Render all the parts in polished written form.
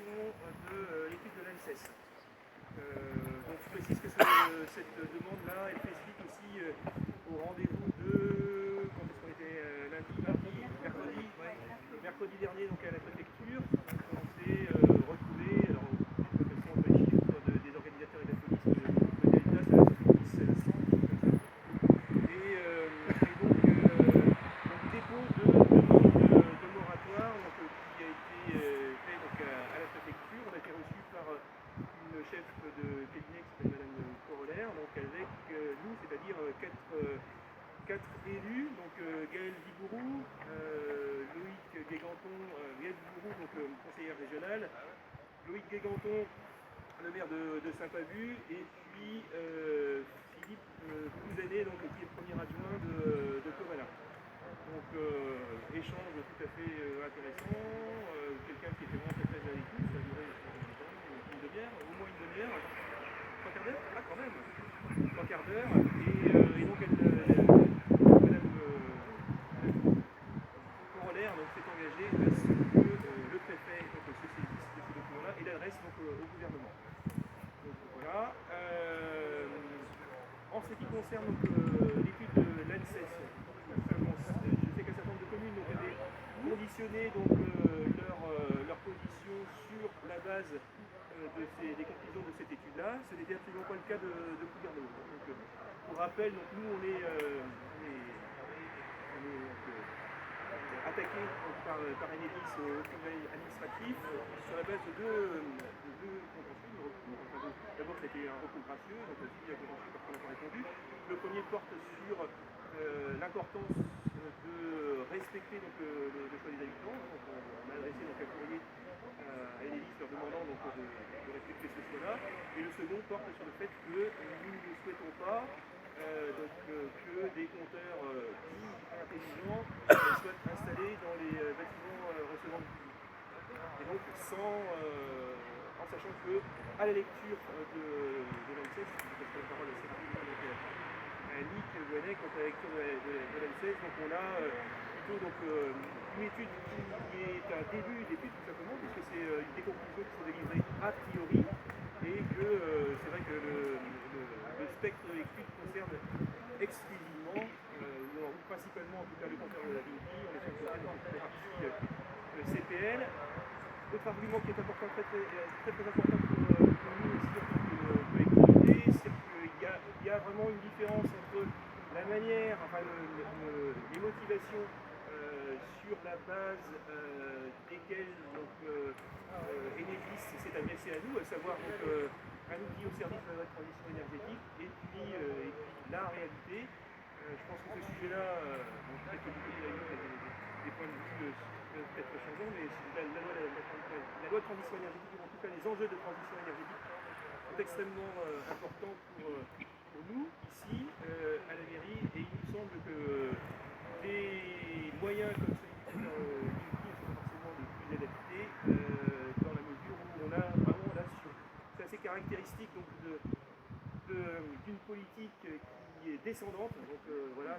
de l'étude de l'ANSES. Donc je précise que cette demande-là, elle fait suite aussi au rendez-vous de, quand est-ce qu'on était, mercredi, ouais, mercredi dernier donc à la préfecture. On s'est retrouvé, alors de toute façon les chiffres des organisateurs et de la police, le delta ça va être 10, 100, comme ça. Et donc dépôt de demande de moratoire donc, qui a été fait donc, à la préfecture. On a été reçu par une chef de cabinet qui s'appelle Madame Corollaire, donc avec nous, c'est-à-dire quatre élus, donc Gaël Vigourou, Loïc Guéganton, Gaël Vigourou, donc conseillère régionale, Loïc Guéganton, le maire de Saint-Pabu, et puis Philippe Cousanet, donc, qui est le premier adjoint de Covala. Donc échange tout à fait intéressant, quelqu'un qui était vraiment très à l'écoute, ça a duré une demi-heure, au moins une demi-heure, 3 quarts d'heure, ah quand même, 3 quarts d'heure, et donc Madame Corollaire s'est engagée à ce que le préfet donc, se saisisse de ces documents-là et l'adresse donc, au gouvernement. Donc voilà. En ce qui concerne l'étude de l'ANSES, je sais qu'un certain nombre de communes donc, avaient conditionné donc, leur position sur la base des conclusions de cette étude-là. Ce n'était absolument pas le cas de Plouguerneau. Donc, pour rappel, donc, nous on est attaqué par Enedis au tribunal administratif sur la base de deux contentieux, de recours. D'abord, c'était un recours gracieux, donc aussi un contentieux parce qu'on n'a pas répondu. Le premier porte sur l'importance de respecter donc, le choix des habitants. Donc, on a adressé donc, un courrier à Enedis leur demandant donc, de respecter ce choix-là. Et le second porte sur le fait que nous ne souhaitons pas que des compteurs dits intelligents soient installés dans les bâtiments recevant du public. Et donc en sachant que à la lecture de l'ANSES, je vais passer la parole assez rapidement à Nick Gouanet, quant à la lecture de l'ANSES, donc on a plutôt donc, une étude qui est un début d'étude tout simplement, puisque c'est des conclusions qui sont délivrées a priori, et que c'est vrai que le spectre de l'étude concerne exclusivement, ou principalement en tout cas le compteur de la Vinci, on est sur le côté de la partie CPL. Autre argument qui est important, très important pour nous aussi en tant que collectivité, c'est qu'il y a vraiment une différence entre la manière, enfin les motivations sur la base desquelles donc, Enedis s'est adressé à nous, à savoir donc, un outil au service de la transition énergétique, et puis la réalité. Je pense que ce sujet-là, peut-être que du côté de la Ligue, des points de vue peut-être changeants, mais la loi de transition énergétique, ou en tout cas les enjeux de transition énergétique, sont extrêmement importants pour nous, ici, à la mairie, et il nous semble que des moyens comme celui du Vinci sont forcément les plus adaptés, dans la mesure où on a vraiment là, c'est assez caractéristique donc, d'une politique qui est descendante, donc voilà,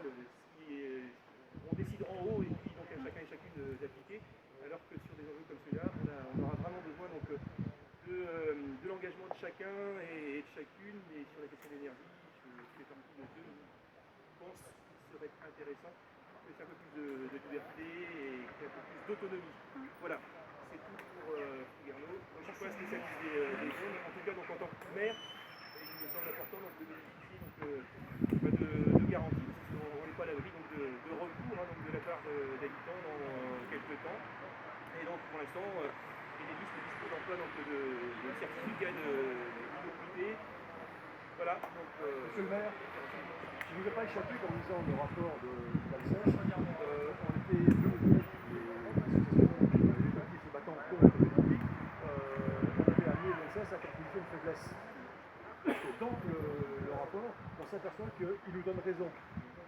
on décide en haut et puis donc à chacun et chacune d'appliquer, alors que sur des enjeux comme celui-là, on aura vraiment besoin donc, de l'engagement de chacun et de chacune, et sur la question de l'énergie, ce qui est partie de deux, je pense qu'il serait intéressant que c'est un peu plus de liberté et un peu plus d'autonomie. Voilà, c'est tout pour Plouguerneau. Moi je ne suis pas spécialiste des zones, en tout cas donc, en tant que maire, il me semble important donc, de bénéficier donc, de garanties, parce qu'on n'est pas à l'abri de recours hein, donc, de la part d'habitants dans quelques temps. Et donc pour l'instant, Enedis dispose d'emploi de certificats d'innocuité. Voilà, donc. Monsieur le maire, je ne vous ai pas échappé comme disant le rapport de l'ANSES, on était deux des associations éducatives se battant contre le public, on avait amené l'ANSES à cette position de faiblesse. Et dans le rapport, on s'aperçoit qu'ils nous donnent raison.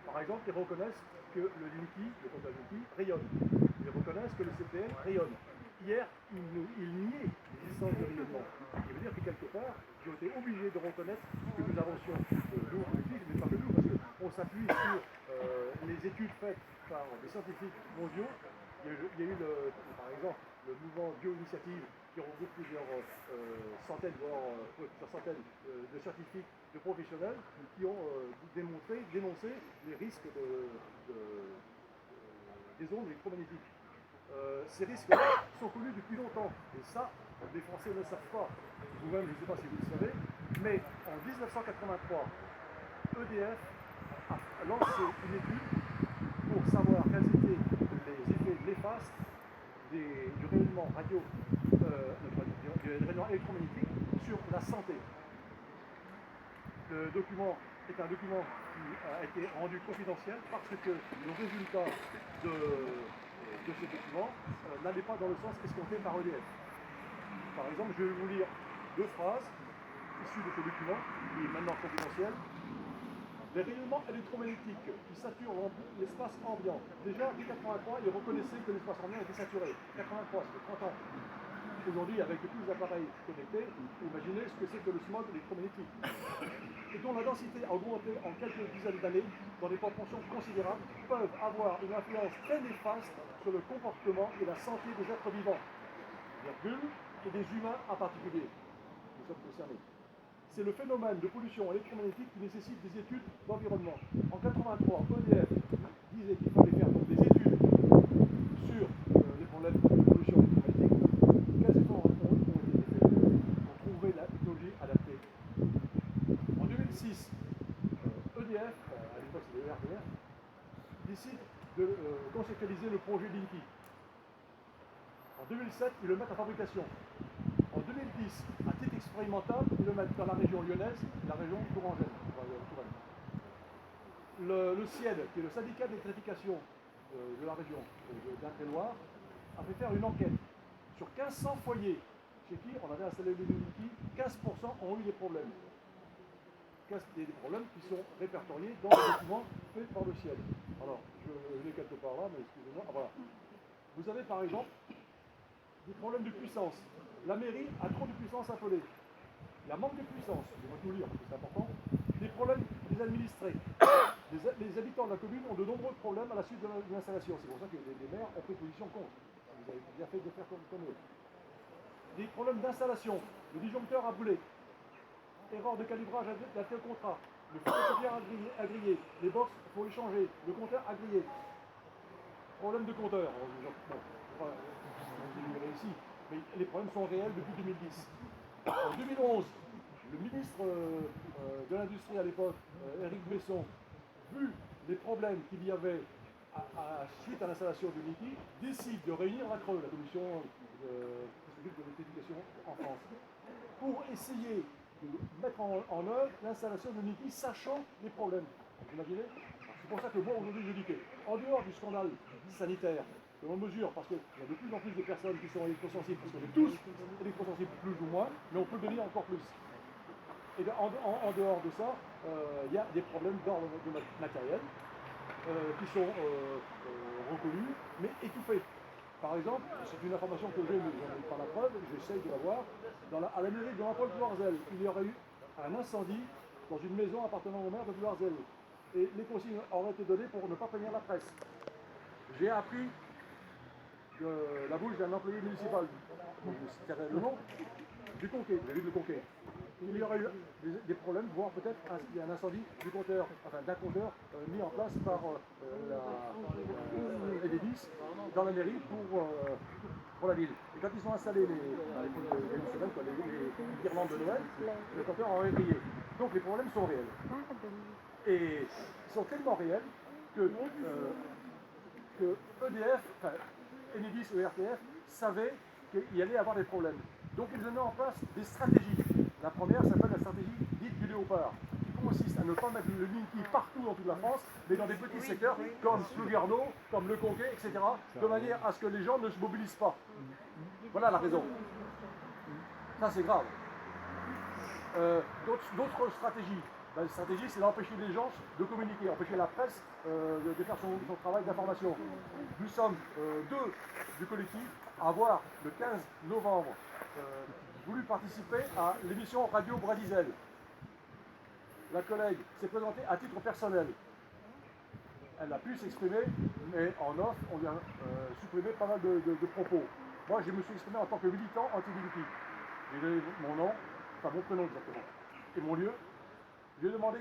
Par exemple, ils reconnaissent que le Linky, le compteur Linky, rayonne. Ils reconnaissent que le CPL rayonne. Hier, ils niaient l'existence de rayonnement. Il veut dire que quelque part, ils ont été obligés de reconnaître que nous avancions, nous, politiques, mais pas que nous, parce qu'on s'appuie sur les études faites par des scientifiques mondiaux. Il y a eu, par exemple, le mouvement Bio-Initiative qui regroupe plusieurs centaines, voire plusieurs centaines de scientifiques, de professionnels qui ont dénoncé les risques des ondes électromagnétiques. Ces risques-là sont connus depuis longtemps, et ça, les Français ne le savent pas. Vous-même, je ne sais pas si vous le savez, mais en 1983, EDF a lancé une étude pour savoir quels étaient les effets néfastes du rayonnement du rayonnement électromagnétique sur la santé. Le document est un document qui a été rendu confidentiel parce que le résultat de ce document n'allait pas dans le sens escompté par EDF. Par exemple, je vais vous lire deux phrases issues de ce document, qui est maintenant confidentiel. Les rayonnements électromagnétiques qui saturent l'espace ambiant. Déjà, dès 1983, ils reconnaissaient que l'espace ambiant était saturé. 1983, c'était 30 ans. Aujourd'hui, avec tous les appareils connectés, imaginez ce que c'est que le smog électromagnétique. Et dont la densité a augmenté en quelques dizaines d'années, dans des proportions considérables, peuvent avoir une influence très néfaste sur le comportement et la santé des êtres vivants, virgule, et des humains en particulier. Nous sommes concernés. C'est le phénomène de pollution électromagnétique qui nécessite des études d'environnement. En 1983, EDF disait qu'il fallait faire donc des études sur les problèmes de pollution électromagnétique. Quels efforts ont été faits pour trouver la technologie adaptée? En 2006, EDF, à l'époque c'était ERDF, décide de conceptualiser le projet Linky. En 2007, ils le mettent en fabrication. En 2010, à titre expérimental, ils le mettent dans la région lyonnaise, la région tourangelle. Le CIED, qui est le syndicat d'électrification de la région d'Indre-et-Loire, a fait faire une enquête sur 1500 foyers chez qui on avait installé le Linky. 15% ont eu des problèmes. Des problèmes qui sont répertoriés dans le document fait par le CIED. Alors, je l'ai quelque part là, mais excusez-moi. Ah, voilà. Vous avez par exemple des problèmes de puissance. La mairie a trop de puissance appelée. Il y a manque de puissance, je vais tout lire parce que c'est important. Des problèmes des administrés. Les habitants de la commune ont de nombreux problèmes à la suite de l'installation. C'est pour ça que les maires ont pris position contre. Vous avez bien fait de faire comme eux. Des problèmes d'installation. Le disjoncteur a brûlé. Erreur de calibrage d'un tel contrat. Le photocopieur a grillé. Les box, il faut les changer. Le compteur a grillé. Problème de compteur. Bon, ici. Mais les problèmes sont réels depuis 2010. En 2011, le ministre de l'Industrie à l'époque, Éric Besson, vu les problèmes qu'il y avait suite à l'installation de Linky, décide de réunir la CRE, la commission qui s'occupe de l'électrification en France, pour essayer de mettre en œuvre l'installation de Linky, sachant les problèmes. Vous imaginez? C'est pour ça que moi aujourd'hui je dis qu'en dehors du scandale sanitaire, que l'on mesure, parce qu'il y a de plus en plus de personnes qui sont électrosensibles, parce qu'on est tous électrosensibles plus ou moins, mais on peut devenir encore plus. Et en dehors de ça, il y a des problèmes d'ordre de matériel qui sont reconnus, mais étouffés. Par exemple, c'est une information que j'ai, mais j'en ai pas la preuve, j'essaye de l'avoir. À la mairie de Jean-Paul Douarzel, il y aurait eu un incendie dans une maison appartenant au maire de Douarzel. Et les consignes auraient été données pour ne pas prévenir la presse. J'ai appris de la bouche d'un employé municipal, je tairai le nom, du Conquet, de la ville de Conquet. Il y aurait eu des problèmes, voire peut-être un incendie du compteur, enfin d'un compteur mis en place par Enedis dans la mairie pour la ville. Et quand ils ont installé les guirlandes de Noël, le compteur aurait grillé. Donc les problèmes sont réels. Et ils sont tellement réels que EDF, enfin Enedis ou RTF, savaient qu'il y allait avoir des problèmes. Donc ils ont mis en place des stratégies. La première s'appelle la stratégie dite du léopard, qui consiste à ne pas mettre le Linky partout dans toute la France, mais dans des petits secteurs comme Plouguerneau, comme Le Conquet, etc., de manière à ce que les gens ne se mobilisent pas. Voilà la raison. Ça c'est grave. D'autres stratégies. La stratégie, c'est d'empêcher les gens de communiquer, empêcher la presse de faire son travail d'information. Nous sommes deux du collectif à avoir, le 15 novembre, voulu participer à l'émission Radio Bradizel. La collègue s'est présentée à titre personnel. Elle a pu s'exprimer, mais en off, on vient supprimer pas mal de propos. Moi, je me suis exprimé en tant que militant anti-Linky. J'ai donné mon nom, enfin mon prénom exactement, et mon lieu. J'ai demandé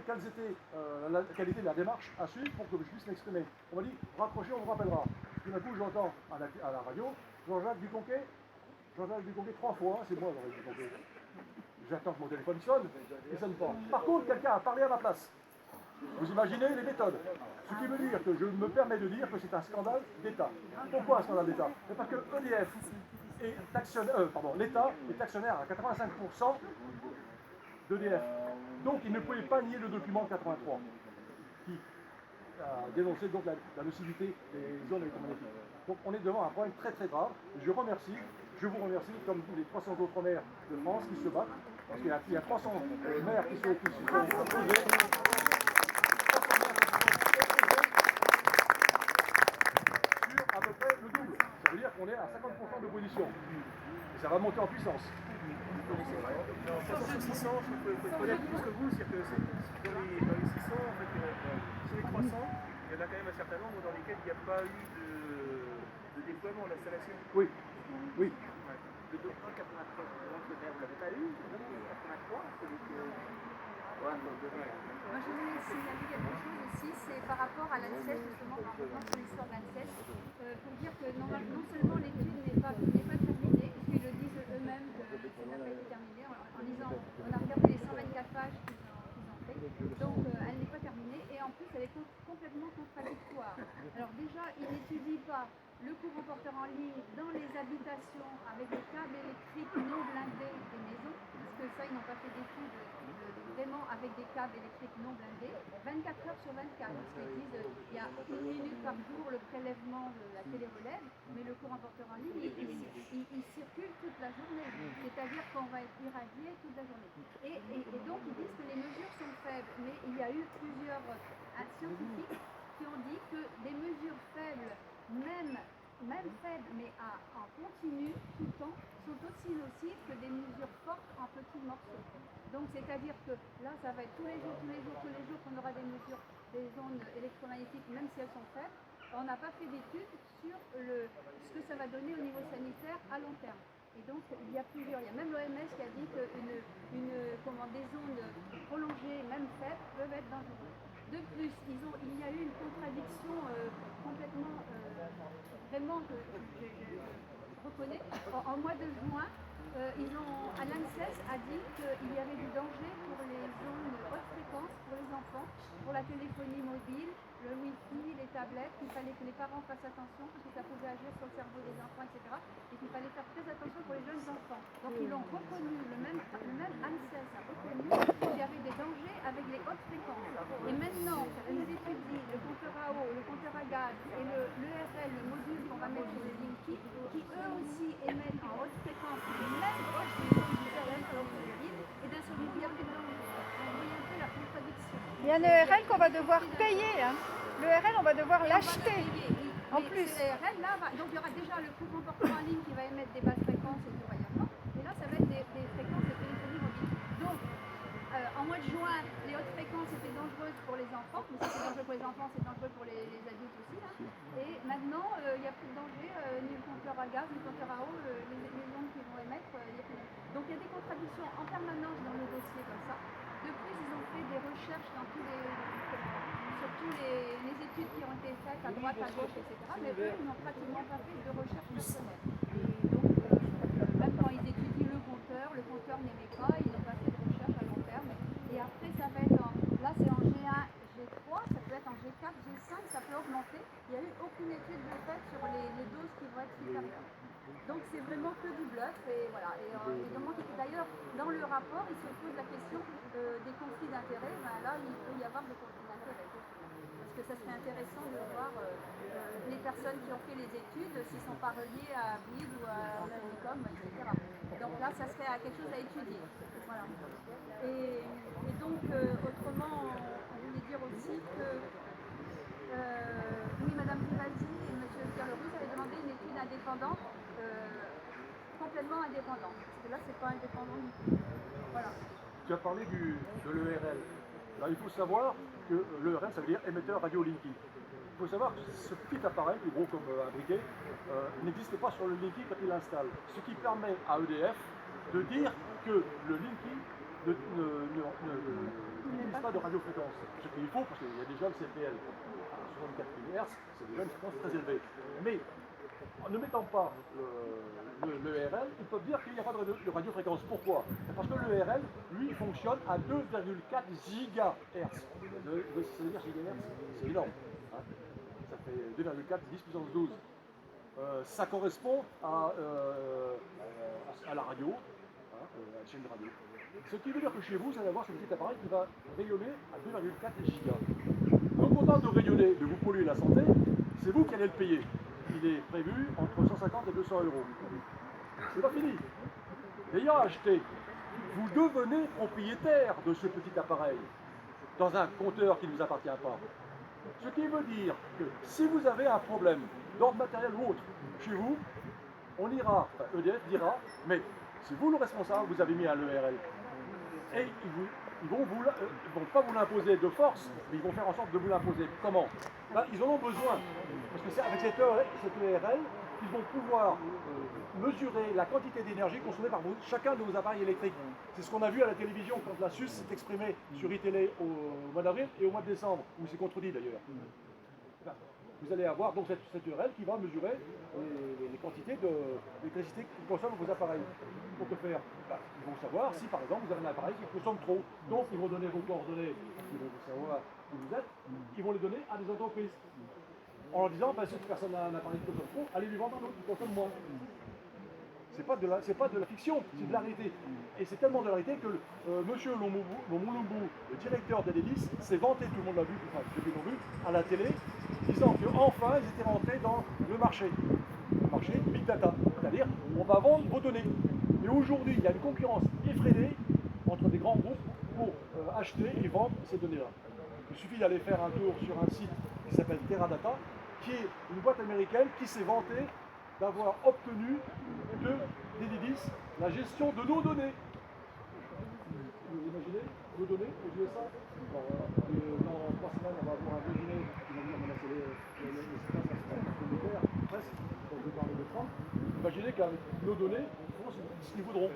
quelle était la démarche à suivre pour que je puisse m'exprimer. On m'a dit, raccrochez, on vous rappellera. Tout d'un coup, j'entends à la radio, Jean-Jacques Duconquet, 3 fois, c'est moi Jean-Jacques Duconquet. J'attends que mon téléphone sonne, il ne sonne pas. Par contre, quelqu'un a parlé à ma place. Vous imaginez les méthodes. Ce qui veut dire que je me permets de dire que c'est un scandale d'État. Pourquoi un scandale d'État? C'est parce que EDF est actionnaire, l'État est actionnaire à 85% d'EDF. Donc il ne pouvait pas nier le document de 83 qui a dénoncé donc la nocivité des zones électromagnétiques. Donc on est devant un problème très très grave. Je vous remercie, comme les 300 autres maires de France qui se battent, parce qu'il y a 300 maires qui sont opposés. Sur à peu près le double. Ça veut dire qu'on est à 50% d'opposition. Et ça va monter en puissance. Sur 600, il faut connaître plus que vous, c'est-à-dire que dans les 600, en fait, sur les 300, il y en a quand même un certain nombre dans lesquels il n'y a pas eu de déploiement, d'installation. Oui. Le document 83, vous l'avez pas eu? 83, Moi, je voulais signaler quelque chose aussi, c'est par rapport à l'ANSES, justement, par rapport à l'histoire de l'ANSES, pour dire que non seulement l'étude n'est pas terminée, puisqu'ils le disent eux-mêmes que ça n'a pas été terminé, en disant, on a regardé les 124 pages qu'ils ont fait, donc elle n'est pas terminée, et en plus elle est complètement contradictoire. Alors déjà, ils n'étudient pas le courant porteur en ligne dans les habitations avec les câbles électriques non blindés des maisons, parce que ça, ils n'ont pas fait d'études vraiment avec des câbles électriques non blindés, 24 heures sur 24, parce qu'ils disent il y a 1 minute par jour le prélèvement de la télé-relève, mais le courant porteur en ligne, il circule toute la journée, c'est-à-dire qu'on va être irradié toute la journée. Et donc, ils disent que les mesures sont faibles, mais il y a eu plusieurs scientifiques qui ont dit que des mesures faibles, même faibles, mais en continu, tout le temps, sont aussi nocives que des mesures fortes en petits morceaux. Donc, c'est-à-dire que là, ça va être tous les jours qu'on aura des mesures, des ondes électromagnétiques, même si elles sont faibles. On n'a pas fait d'études sur ce que ça va donner au niveau sanitaire à long terme. Et donc, il y a même l'OMS qui a dit que des ondes prolongées, même faibles, peuvent être dangereuses. De plus, il y a eu une contradiction complètement, vraiment, que je reconnais. En mois de juin, l'ANSES a dit qu'il y avait du danger pour les zones haute fréquence, pour les enfants, pour la téléphonie mobile, le Wi-Fi, les tablettes, qu'il fallait que les parents fassent attention parce que ça pouvait agir sur le cerveau des enfants, etc. Et qu'il fallait faire très attention pour les jeunes enfants. Donc ils l'ont reconnu, le même ANSES a reconnu qu'il y avait des dangers avec les hautes fréquences. Et maintenant, ils étudient le compteur à eau, le compteur à gaz et l'ERL, le module qu'on va mettre sur les Linky, qui eux aussi émettent en haute fréquence, même haute fréquence du CRM alors que et d'un seul coup, il y a plus de danger. Vous voyez un peu la contradiction. Il y a un ERL qu'on va devoir payer. Hein. L'ERL, on va devoir l'acheter. En plus. L'ERL, là, donc il y aura déjà le courant porteur en ligne qui va émettre des basses fréquences et du rayonnement. Et là, ça va être des fréquences de téléphonie mobile. Donc, en mois de juin, les hautes fréquences étaient dangereuses pour les enfants. Mais si c'est dangereux pour les enfants, c'est dangereux pour les adultes aussi. Là. Et maintenant, il n'y a plus de danger, ni le compteur à gaz, ni le compteur à eau, les ondes qui vont émettre, il n'y a plus de danger. Donc il y a des contradictions en permanence dans le dossier comme ça. De plus, ils ont fait des recherches sur toutes les études qui ont été faites à droite, à gauche, etc. Mais eux, ils n'ont pratiquement pas fait de recherche personnelle. Et donc, même quand ils étudient le compteur n'émet pas, ils n'ont pas fait de recherche à long terme. Et après, ça va être là c'est en G1, G3, ça peut être en G4, G5, ça peut augmenter. Il n'y a eu aucune étude de fait sur les doses qui vont être supérieures. Donc c'est vraiment que du bluff et voilà. Et d'ailleurs, dans le rapport, il se pose la question des conflits d'intérêts. Ben là, il peut y avoir des conflits d'intérêts. Parce que ça serait intéressant de voir les personnes qui ont fait les études, s'ils ne sont pas reliés à BID ou à Unicom, etc. Donc là, ça serait quelque chose à étudier. Voilà. Et donc, autrement, on voulait dire aussi que oui, Madame Rivasi et M. Pierre-Leroux avaient demandé une étude indépendante, complètement indépendante. Parce que là, c'est pas indépendant du tout. Voilà. Tu as parlé de l'ERL. Alors, il faut savoir que l'ERL, ça veut dire émetteur radio Linky. faut savoir que ce petit appareil, qui est gros comme un briquet, n'existe pas sur le Linky quand il l'installe. Ce qui permet à EDF de dire que le Linky n'utilise pas de radiofréquence. Ce qu'il faut, parce qu'il y a déjà le CPL à 64 kHz, c'est déjà une fréquence très élevée. Mais en ne mettant pas le ERL, ils peuvent dire qu'il n'y a pas de radiofréquence. Pourquoi? Parce que le ERL, lui, fonctionne à 2,4 GHz. Ça veut dire gigahertz, c'est énorme. Hein. Ça fait 2,4 10 puissance 12. Ça correspond à la radio, hein, à la chaîne de radio. Ce qui veut dire que chez vous, vous allez avoir ce petit appareil qui va rayonner à 2,4 gigas. Donc autant de rayonner, de vous polluer la santé, c'est vous qui allez le payer. Il est prévu entre 150 et 200 euros. C'est pas fini. Ayant acheté, vous devenez propriétaire de ce petit appareil dans un compteur qui ne vous appartient pas. Ce qui veut dire que si vous avez un problème d'ordre matériel ou autre chez vous, on ira, EDF dira, mais c'est vous le responsable, vous avez mis un ERL. Et ils vont pas vous l'imposer de force, mais ils vont faire en sorte de vous l'imposer. Comment? Ben, ils en ont besoin. Parce que c'est avec cette ERL qu'ils vont pouvoir mesurer la quantité d'énergie consommée par chacun de vos appareils électriques. C'est ce qu'on a vu à la télévision quand la SUS s'est exprimée sur iTélé au mois d'avril et au mois de décembre, où c'est contredit d'ailleurs. Vous allez avoir donc cette URL qui va mesurer les quantités d'électricité que consomment vos appareils. Pour que faire? Ils vont savoir si par exemple vous avez un appareil qui consomme trop. Donc ils vont donner vos coordonnées, ils vont savoir qui vous êtes, ils vont les donner à des entreprises. En leur disant, si cette personne a un appareil qui consomme trop, allez lui vendre un autre qui consomme moins. C'est pas de la fiction, c'est de la réalité. Et c'est tellement de la réalité que monsieur Lomulumbu, le directeur d'Enedis, s'est vanté, tout le monde l'a vu, enfin ceux qui l'ont vu, à la télé, disant qu'enfin ils étaient rentrés dans le marché Big Data. C'est-à-dire, on va vendre vos données. Et aujourd'hui, il y a une concurrence effrénée entre des grands groupes pour acheter et vendre ces données-là. Il suffit d'aller faire un tour sur un site qui s'appelle Teradata, qui est une boîte américaine qui s'est vantée d'avoir obtenu de d'Enedis la gestion de nos données. Vous imaginez nos données aux USA? Dans 3 semaines, on va avoir un déjeuner qui va venir menacer les séquences militaires, presque, donc je parle de Trump. Imaginez qu'avec nos données, ils feront ce qu'ils voudront.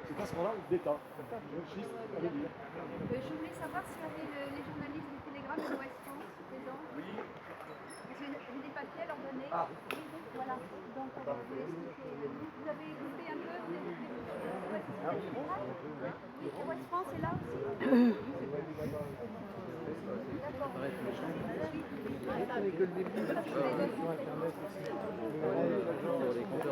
C'est un scandale d'État. Je voulais savoir s'il y avait les journalistes du Télégramme de l'Ouest France présents. Oui. J'ai des papiers à leur donner. Ah. Oui, voilà. Donc on va vous expliquer. Vous avez écouté un peu Oui, Ouest France est là aussi. D'accord.